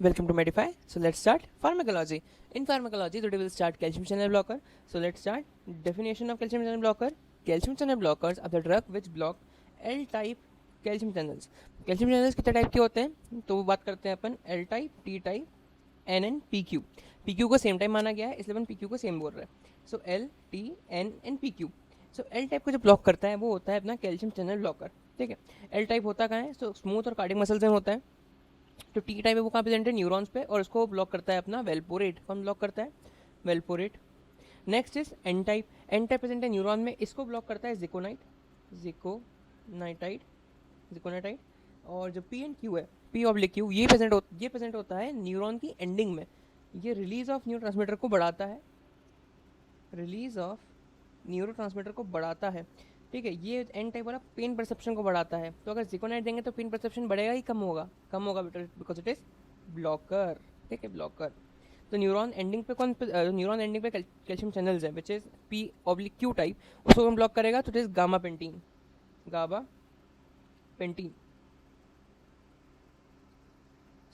Welcome to Medify. So let's start pharmacology. In pharmacology, today we'll start calcium channel blocker. So let's start definition of calcium channel blocker. Calcium channel blockers are the drug which block L-type calcium channels. Calcium channels कितने type के होते हैं तो वो बात करते हैं अपन L type, T type, N and PQ. PQ को सेम टाइम माना गया है इसलिए अपन PQ को सेम बोल रहे हैं. सो L, T, N and PQ. So L type को जो ब्लॉक करता है वो होता है अपना कैल्शियम चैनल ब्लॉकर. ठीक है. L टाइप होता कहाँ है? सो स्मूथ और कार्डियक मसल्स में होता है. तो टी टाइप है वो कहाँ प्रेजेंट है? न्यूरॉन्स पे, और उसको ब्लॉक करता है अपना वेल्पोरेट. कौन ब्लॉक करता है? Valproate. Next is N type. N type present है न्यूरॉन में, इसको ब्लॉक करता है जिकोनाइट, जिकोनाइटाइड, जिकोनाइटाइड. और जो पी एंड क्यू है, पी ऑब्लिक क्यू, ये प्रेजेंट होता है न्यूरॉन की एंडिंग में. ये रिलीज ऑफ न्यूरोट्रांसमीटर को बढ़ाता है, रिलीज ऑफ न्यूरोट्रांसमीटर को बढ़ाता है. ठीक है. ये एन टाइप वाला पेन परसेप्शन को बढ़ाता है. तो अगर जिकोनाइट देंगे तो पेन परसेप्शन बढ़ेगा ही कम होगा? कम होगा बिकॉज इट इज ब्लॉकर. ठीक है, ब्लॉकर. तो न्यूरॉन एंडिंग पे न्यूरॉन एंडिंग पे कैल्शियम चैनल्स है which is P oblique Q type, उसको हम ब्लॉक करेगा तो it is gabapentin, gabapentin.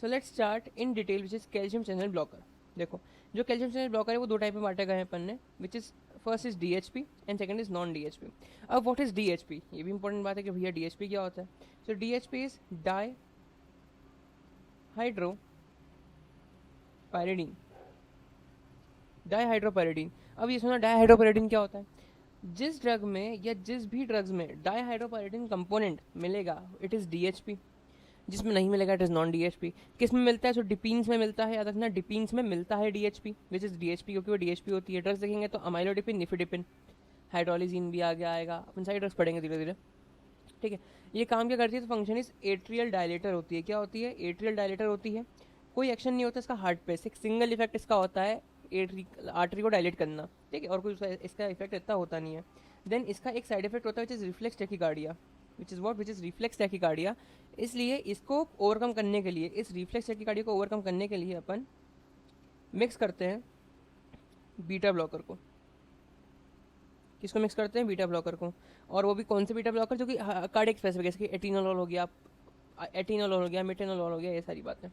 So let's start in detail which is calcium channel blocker. देखो, जो कैल्शियम चैनल ब्लॉकर है वो दो टाइप में बांटे गए हैं अपन ने, which is first is DHP and second is non DHP. अब व्हाट इज DHP? ये भी इंपॉर्टेंट बात है कि भैया DHP क्या होता है. So DHP is dihydropyridine, dihydropyridine. अब ये सुना, डाई हाइड्रोपायरिडीन क्या होता है? जिस ड्रग में या जिस भी ड्रग्स में डाई हाइड्रोपायरिडीन कंपोनेंट मिलेगा इट इज DHP. जिसमें नहीं मिलेगा इट इज नॉन DHP. किस में मिलता है? सो डिपीन्स में मिलता है, याद रखना डिपीन्स में मिलता है DHP विच इज DHP, क्योंकि वो DHP होती है. ड्रग्स देखेंगे तो अमाइलोडिपिन, निफिडिपिन, हाइड्रोलिजीन भी आगे आएगा. अपन सारी ड्रग्स पढ़ेंगे धीरे धीरे. ठीक है. ये काम क्या करती है? तो फंक्शन इज एट्रियल डायलेटर होती है. क्या होती है? एट्रियल डायलेटर होती है. कोई एक्शन नहीं होता इसका हार्ट पे, सिंगल इफेक्ट इसका होता है आर्टरी को डायलेट करना. ठीक है. और कोई इसका इफेक्ट इतना होता नहीं है. देन इसका एक साइड इफेक्ट होता है which is reflex tachycardia, which is what? Which is reflex tachycardia. इसलिए इसको ओवरकम करने के लिए, इस रिफ्लेक्स टैकीकार्डिया को ओवरकम करने के लिए अपन मिक्स करते हैं बीटा ब्लॉकर को. किसको मिक्स करते हैं? बीटा ब्लॉकर को. और वो भी कौन से बीटा ब्लॉकर? जो कि कार्डियक स्पेसिफिक है, जैसे कि एटिनोल हो गया, एटिनोल हो गया, मेटेनोल हो गया, ये सारी बातें.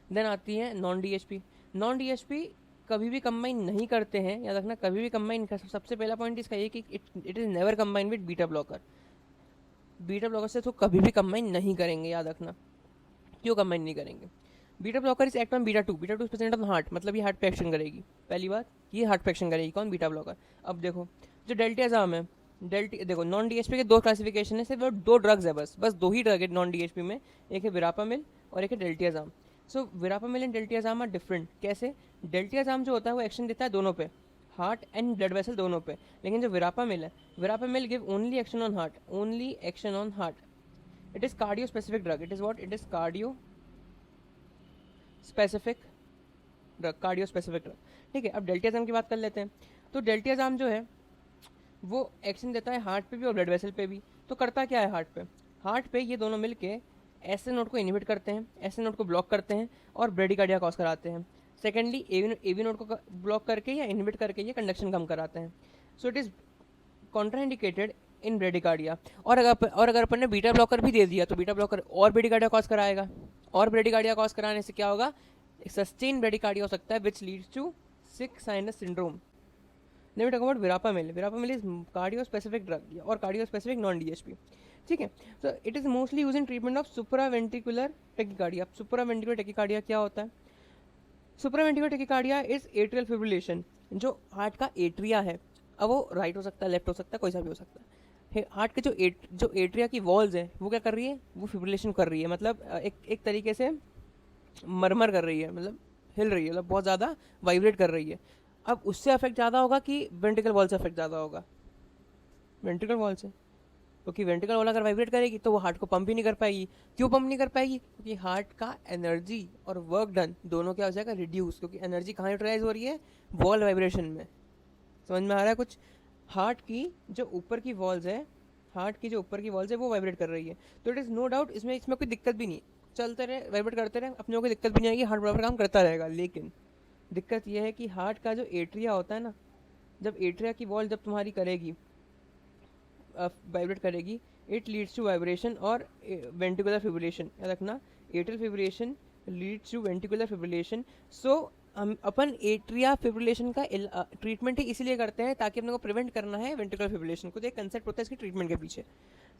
देन आती है नॉन DHP. नॉन DHP कभी भी कंबाइन नहीं करते हैं, याद रखना, कभी भी कंबाइन कर. सबसे पहला पॉइंट इसका ये कि it is never combine with beta blocker. Beta blocker से तो कभी भी कंबाइन नहीं करेंगे, याद रखना. क्यों कंबाइन नहीं करेंगे? Beta blocker is act on beta 2. Beta 2 present on heart, मतलब ये हार्ट पे एक्शन करेगी. पहली बात, ये हार्ट पे एक्शन करेगी. कौन? Beta blocker. अब देखो, जो डेल्टाजाम है, देखो नॉन DHP के दो क्लासिफिकेशन है, सिर्फ दो ड्रग्स है, बस दो ही ड्रग है नॉन DHP में. एक है विरापामिल और एक है डेल्टाजाम. सो विरापामिल एंड डेल्टाजाम आर डिफरेंट. कैसे? डेल्टाजाम जो होता है वो एक्शन देता है दोनों पे, हार्ट एंड ब्लड वेसल दोनों पे. लेकिन जो विरापामिल है, विरापामिल give only action on heart, only action on heart. It is cardio specific drug. It is what? It is cardio specific drug, cardio specific drug. ठीक है. अब डेल्टाजाम की बात कर लेते हैं. तो डेल्टाजाम जो है वो एक्शन देता है हार्ट पे भी और ब्लड वेसल पे भी. तो करता क्या है हार्ट पे? हार्ट पे ये दोनों मिलके एस नोड को इनहिबिट करते हैं, एस नोड को ब्लॉक करते हैं और ब्रेडिकार्डिया कॉज कराते हैं. सेकेंडली एवी नोड को ब्लॉक करके या इनहिबिट करके ये कंडक्शन कम कराते हैं. So it is contraindicated in bradycardia. और अगर अपन ने बीटा ब्लॉकर भी दे दिया तो बीटा ब्लॉकर और ब्रेडिकार्डिया कॉज कराएगा, और ब्रेडिकार्डिया कॉज कराने से क्या होगा? सस्टेन ब्रेडिकार्डिया हो सकता है which leads to sick sinus syndrome. Then we talk about verapamil. Verapamil is cardio specific drug और cardio specific non DHP. ठीक है. So it is mostly used in treatment of supraventricular tachycardia. supraventricular tachycardia क्या होता है? supraventricular tachycardia is atrial fibrillation. जो heart का atria है, अब वो राइट हो सकता है, लेफ्ट हो सकता है, कोई सा भी हो सकता है. हार्ट के जो एट्रिया की वॉल्स है वो क्या कर रही है? वो फिब्रिलेशन कर रही है, मतलब एक तरीके से मरमर कर रही है, मतलब हिल रही है, मतलब बहुत ज़्यादा वाइब्रेट कर रही है. अब उससे अफेक्ट ज़्यादा होगा कि वेंट्रिकल वॉल से अफेक्ट ज़्यादा होगा? वेंट्रिकल वॉल से. क्योंकि वेंट्रिकल वॉल अगर वाइब्रेट करेगी तो वो हार्ट को पंप ही नहीं कर पाएगी. क्यों पंप नहीं कर पाएगी? क्योंकि हार्ट का एनर्जी और वर्क डन दोनों क्या हो जाएगा? रिड्यूस. क्योंकि एनर्जी कहाँ यूटिलाइज हो रही है? वॉल वाइब्रेशन में. समझ में आ रहा है कुछ? हार्ट की जो ऊपर की वॉल्स है, हार्ट की जो ऊपर की वॉल्स है वो वाइब्रेट कर रही है. तो इट इज़ नो डाउट इसमें कोई दिक्कत भी नहीं. चलते रहे, वाइब्रेट करते रहे, अपने को कोई दिक्कत भी नहीं आएगी, हार्ट बराबर काम करता रहेगा. लेकिन दिक्कत यह है कि हार्ट का जो एट्रिया होता है ना, जब एट्रिया की वॉल जब तुम्हारी करेगी, वाइब्रेट करेगी, इट लीड्स टू वाइब्रेशन और वेंट्रिकुलर फिब्रिलेशन. याद रखना, atrial fibrillation leads to ventricular fibrillation. So हम अपन एट्रिया फिब्रिलेशन का ट्रीटमेंट ही इसीलिए करते हैं ताकि अपने को प्रिवेंट करना है वेंटिकुलर फिब्रिलेशन को। तो एक कंसेप्ट होता है इसके ट्रीटमेंट के पीछे।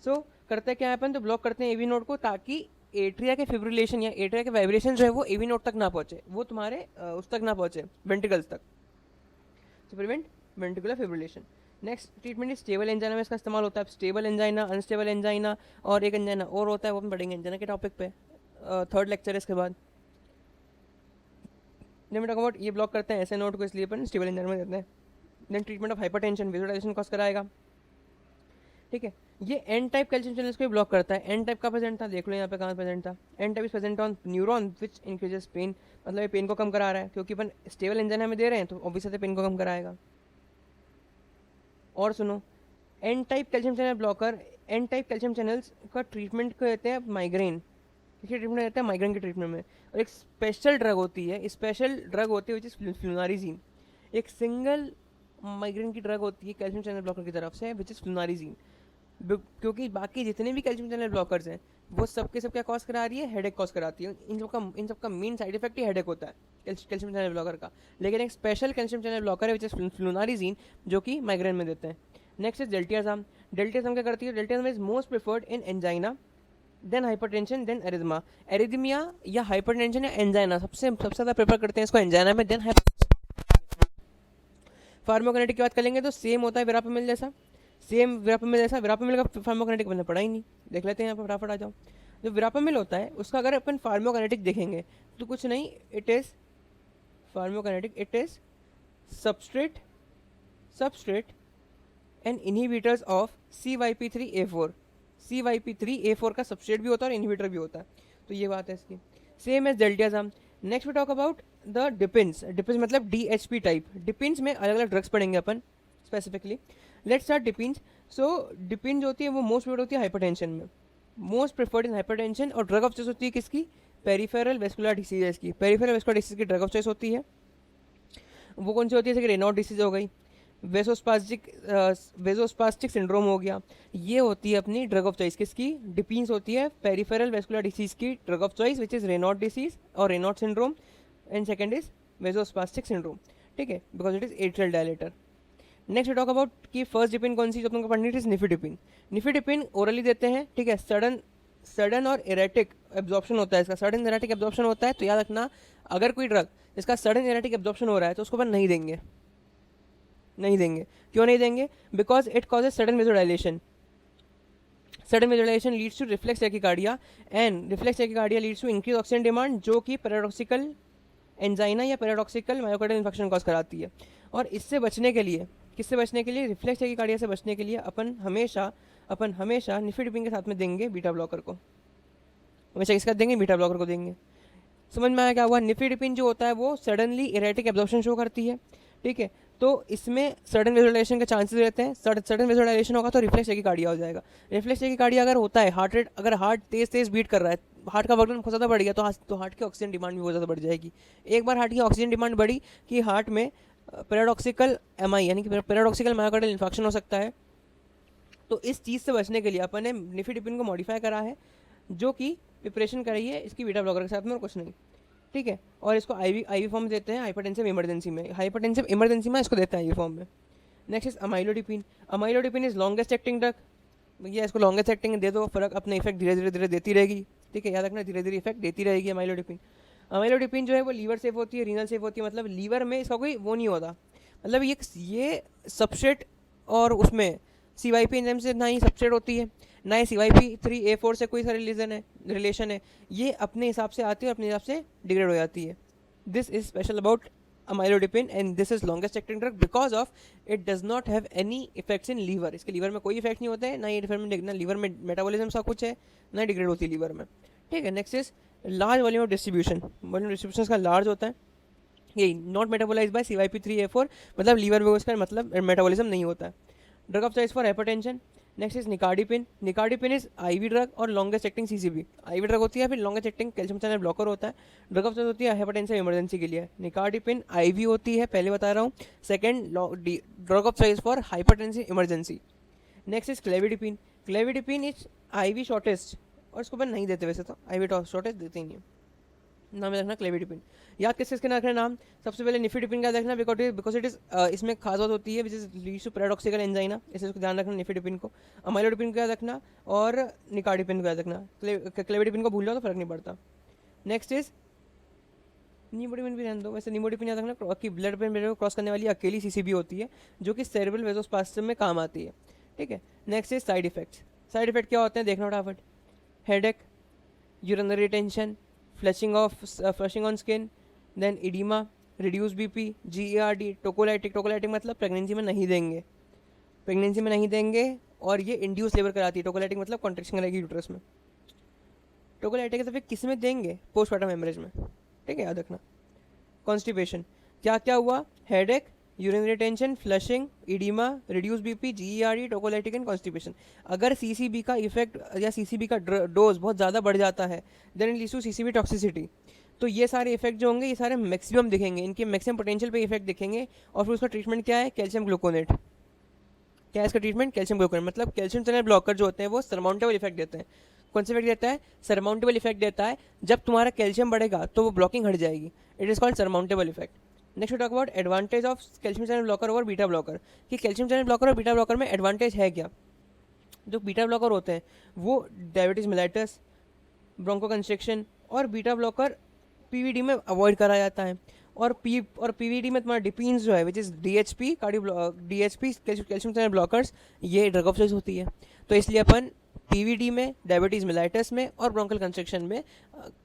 सो करते क्या है अपन, तो ब्लॉक करते हैं एवी नोड को ताकि एट्रिया के फिब्रिलेशन या एट्रिया के वाइब्रेशन जो है वो एवी नोड तक ना पहुंचे, वो तुम्हारे उस तक ना पहुंचे, वेंटिकल्स तक, to prevent ventricular fibrillation. Next treatment is stable angina में इसका इस्तेमाल होता है। स्टेबल एंजाइना, अनस्टेबल एंजाइना और एक एंजाइना और होता है, वो अपन पढ़ेंगे एंजाइना के टॉपिक पे, थर्ड लेक्चर है इसके बाद। जब मैं टॉक अबाउट ये ब्लॉक करते हैं ऐसे नोट को, इसलिए अपन स्टेबल एंजाइना में देते हैं। Then treatment of hypertension, visualization cause कराएगा, ठीक है। ये एन टाइप कैल्शियम चैनल्स को ब्लॉक करता है। एन टाइप का प्रेजेंट था, देख लो यहाँ पे कहाँ प्रेजेंट था। N type is present on neuron which increases pain, मतलब ये पेन को कम करा रहा है, क्योंकि अपन स्टेबल एंजाइना में दे रहे हैं तो ऑब्वियसली पेन को कम कराएगा। और सुनो, N type calcium channel blocker, N type calcium channels का ट्रीटमेंट को देते हैं माइग्रेन, इसके ट्रीटमेंट देते हैं माइग्रेन के ट्रीटमेंट में। और एक स्पेशल ड्रग होती है, स्पेशल ड्रग होती है विच इज फ्लुनारिजीन। एक सिंगल माइग्रेन की ड्रग होती है कैल्शियम चैनल ब्लॉकर की तरफ से विच इज फ्लुनारिजीन, क्योंकि बाकी जितने भी कैल्शियम चैनल ब्लॉकर्स हैं वो सबके सब क्या कॉज करा रही है, हेडेक कॉज कराती है। इन सबका मेन साइड इफेक्ट ही हेडेक होता है कैल्शियम चैनल ब्लॉकर का। लेकिन एक स्पेशल कैल्शियम चैनल ब्लॉकर है विच इज फ्लुनारिजीन, जो कि माइग्रेन में देते हैं। Next is डेल्टियाजाम। डेल्टियाजाम क्या करती है, diltiazem is most preferred in angina, then hypertension, then arrhythmia. Arrhythmia या हाइपरटेंशन या एंजाइना सबसे ज़्यादा प्रेफर करते हैं इसको एंजाइना में, देन फार्माकोकाइनेटिक की बात करेंगे तो सेम होता है विरापामिल जैसा, सेम विरापामिल जैसा। विरापामिल का फार्माकोकाइनेटिक मैंने पढ़ा ही नहीं, देख लेते हैं यहाँ पर फटाफट आ जाओ। जो विरापामिल होता है उसका अगर अपन फार्माकोकाइनेटिक देखेंगे तो कुछ नहीं, it is pharmacokinetic, it is substrate and inhibitors of CYP3A4। CYP3A4 का सबस्ट्रेट भी होता है और इनहिबिटर भी होता है, तो ये बात है इसकी। Same as diltiazem. Next we talk about the dipines. Dipines मतलब DHP टाइप। डिपिन्स में अलग अलग ड्रग्स पढ़ेंगे अपन specifically. Let's start dipines. So dipine जो होती है वो मोस्ट प्रिफर्ड होती है हाइपरटेंशन में, मोस्ट प्रिफर्ड इन हाइपरटेंशन। और ड्रग ऑफ चॉइस होती है किसकी, पेरिफेरल वेस्कुलर डिसीजेस की। पेरिफेरल वेस्कुलर डिसीज की ड्रग ऑफ चॉइस होती है, वो कौन सी होती है, जैसे कि रेनॉल्ड डिसीज हो गई, वेजोस्पास्टिक सिंड्रोम हो गया, ये होती है अपनी ड्रग ऑफ चॉइस किसकी, डिपीन्स होती है पेरिफेरल वेस्कुलर डिसीज की drug of choice which is Raynaud disease और Raynaud syndrome, and second is vasospastic syndrome, ठीक है, because it is atrial dilator. Next talk about कि फर्स्ट डिपिन कौन सी जो तुमको पढ़नी थी, निफिडिपिन। निफिडिपिन ओरली देते हैं, ठीक है। सडन और इरेटिक एब्जॉर्प्शन होता है इसका, सडन इरेटिक एब्जॉर्प्शन होता है, तो याद रखना अगर कोई ड्रग इसका सडन इरेटिक एब्जॉर्प्शन हो रहा है तो उसको अपन नहीं देंगे, नहीं देंगे। क्यों नहीं देंगे, because it causes sudden vasodilation. Sudden vasodilation leads to reflex tachycardia and reflex tachycardia leads to increase oxygen demand, जो कि पैराडॉक्सिकल एंजाइना या पैराडॉक्सिकल मायोकार्डियल इन्फेक्शन कॉज कराती है। और इससे बचने के लिए, किससे बचने के लिए, रिफ्लेक्स टैकिकार्डिया से बचने के लिए अपन हमेशा निफिडिपिन के साथ में देंगे बीटा ब्लॉकर को, हमेशा किसका देंगे, बीटा ब्लॉकर को देंगे। समझ में आया क्या हुआ। निफिडिपिन जो होता है वो सडनली इरेटिक एब्जॉर्प्शन शो करती है, ठीक है, तो इसमें सडन वेसोडाइलेशन के चांसेस रहते हैं। सडन वेसोडाइलेशन होगा तो रिफ्लेक्स टैकिकार्डिया हो जाएगा। रिफ्लेक्स टैकिकार्डिया अगर होता है, हार्ट रेट, अगर हार्ट तेज बीट कर रहा है, हार्ट का वर्क बहुत ज़्यादा बढ़ गया तो हार्ट की ऑक्सीजन डिमांड भी बहुत ज़्यादा बढ़ जाएगी। एक बार हार्ट की ऑक्सीजन डिमांड बढ़ी कि हार्ट में पैराडॉक्सिकल MI यानी कि पैराडॉक्सिकल मायोकार्डियल इन्फेक्शन हो सकता है। तो इस चीज़ से बचने के लिए अपन ने निफिडिपिन को मॉडिफाई करा है, जो कि प्रिपरेशन कराई है इसकी बीटा ब्लॉकर के साथ में और कुछ नहीं, ठीक है। और इसको IV फॉर्म देते हैं हाइपरटेंसिव इमरजेंसी में, हाइपरटेंसिव इमरजेंसी में इसको देते हैं IV फॉर्म में। Next is amlodipine. Amlodipine is longest acting drug, भैया इसको लॉन्गेस्ट एक्टिंग दे दो, फर्क अपने इफेक्ट धीरे धीरे देती रहेगी, ठीक है, याद रखना धीरे धीरे इफेक्ट देती रहेगी अमाइलोडिपिन। अमाइलोडिपिन जो है वो लीवर सेफ होती है, रीनल सेफ होती है, मतलब लीवर में इसका कोई वो नहीं होता, मतलब ये सबस्ट्रेट और उसमें CYP एंजाइम से ना ही सबस्ट्रेट होती है, ना ही CYP3A4 से कोई सा रिलेशन है, ये अपने हिसाब से आती है और अपने हिसाब से डिग्रेड हो जाती है। This is special about amlodipine and this is longest acting drug because of it does not have any effects in liver. इसके लीवर में कोई इफेक्ट नहीं होता है, ना ही लीवर में मेटाबॉलिज्म सा कुछ है, ना ही डिग्रेड होती है लीवर में, ठीक है। Next is large volume of distribution. Volume distribution का लार्ज होता है, यही नॉट मेटाबोलाइज बाय CYP3A4, मतलब लीवर में उसका मतलब मेटाबॉलिज्म नहीं होता है। Drug of choice for hypertension. Next is nicardipine. Nicardipine is IV drug और longest acting CCB। IV drug होती है, फिर longest acting calcium channel blocker होता है। ड्रग ऑफ चॉइस होती है हाइपरटेंसिव इमरजेंसी के लिए। निकार्डिपिन IV होती है, पहले बता रहा हूँ। Second drug of choice for hypertensive emergency. Next is clevidipine. Clevidipine is IV shortest, और इसको अपन नहीं देते वैसे तो, IV शॉर्टेस्ट देते ही नहीं। नाम याद रखना क्लेविडिपिन। याद किस किसके रखना नाम? सबसे पहले निफिडिपिन का देखना, बिकॉज इट इज इसमें खास बात होती है which is leads to paradoxical angina, इसे उसको ध्यान रखना निफिडिपिन को। अमाइलोडिपिन को याद रखना और निकार्डिपिन को याद रखना। क्लेविडिपिन को भूल जाओ तो फर्क नहीं पड़ता। नेक्स्ट इज नीमोडिपिन भी रहने दो, वैसे नीमोडिपिन याद रखना कि ब्लड ब्रेन बैरियर को क्रॉस करने वाली अकेली सीसीबी होती है जो कि सेरेब्रल वेसोस्पास्टियम में काम आती है, ठीक है। Next is side effects. Side effect क्या होते हैं देखना फटाफट। Headache, urinary retention, flushing on skin, then oedema, reduce BP, GERD, tocolytic. Tocolytic मतलब प्रेगनेंसी में नहीं देंगे, प्रेगनेंसी में नहीं देंगे और ये इंड्यूस लेबर कराती है। टोकोलाइटिक मतलब कॉन्ट्रेक्शन रहेगी यूट्रस में। टोकोलाइटिक तो फिर किस में देंगे? पोस्टमार्टम हेमरेज में, ठीक है, याद रखना। कॉन्स्टिपेशन, क्या क्या हुआ? Headache, urinary tension, flushing, oedema, reduce BP, GERD, tocolytic and constipation. अगर सीसीबी का इफेक्ट या सीसीबी का डोज बहुत ज़्यादा बढ़ जाता है then it leads to CCB toxicity. तो ये सारे इफेक्ट जो होंगे ये सारे मैक्सिमम दिखेंगे, इनके मैक्सिमम पोटेंशियल पे इफेक्ट दिखेंगे। और फिर उसका ट्रीटमेंट क्या है? Calcium gluconate. क्या है इसका ट्रीटमेंट? Calcium gluconate. मतलब कैल्शियम चैनल ब्लॉकर जो होते हैं वो सरमाउंटेबल इफेक्ट देते हैं। कौन सा इफेक्ट देता है? सरमाउंटेबल इफेक्ट देता है। जब तुम्हारा कैल्शियम बढ़ेगा तो वो ब्लॉकिंग हट जाएगी, it is called surmountable effect. Next talk about advantage of calcium channel blocker और बीटा ब्लॉकर, कि कैल्शियम चैनल ब्लॉकर और बीटा ब्लॉकर में एडवांटेज है क्या। जो बीटा ब्लॉकर होते हैं वो डायबिटीज मेलाइटस, ब्रोंकोकंस्ट्रिक्शन और बीटा ब्लॉकर पीवीडी में अवॉइड करा जाता है। और पीवीडी में तुम्हारा डिपीन्स जो है which is DHP DHP calcium channel blockers, ये ड्रग ऑफ चॉइस होती है। तो इसलिए अपन पीवीडी में, डायबिटीज मेलाइटस में और ब्रोंकल कंस्ट्रिक्शन में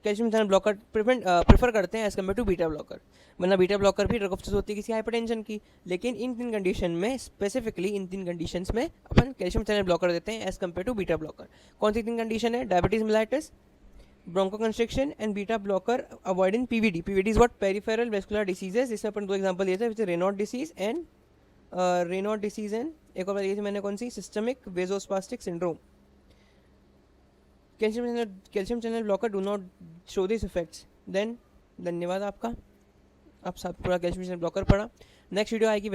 कैल्शियम चैनल ब्लॉकर प्रेफर करते हैं as compare to beta blocker. वरना बीटा ब्लॉकर भी ड्रग ऑफ चॉइस होती है किसी हाइपरटेंशन की, लेकिन इन 3 कंडीशन में स्पेसिफिकली इन 3 कंडीशंस में अपन कैल्शियम चैनल ब्लॉकर देते हैं as compare to beta blocker. कौन सी 3 कंडीशन है? Diabetes mellitus, bronchoconstriction and beta blocker avoid in PVD. PVD is what? Peripheral vascular diseases. इसमें अपन 2 एग्जांपल दिए थे, which is Raynaud disease and एक और बात ये थी मैंने कौन सी? Systemic vasospastic syndrome. Calcium channel blocker do not show these effects. Then धन्यवाद आपका, आप सब पूरा कैल्शियम चैनल ब्लॉकर पढ़ा। नेक्स्ट वीडियो आएगी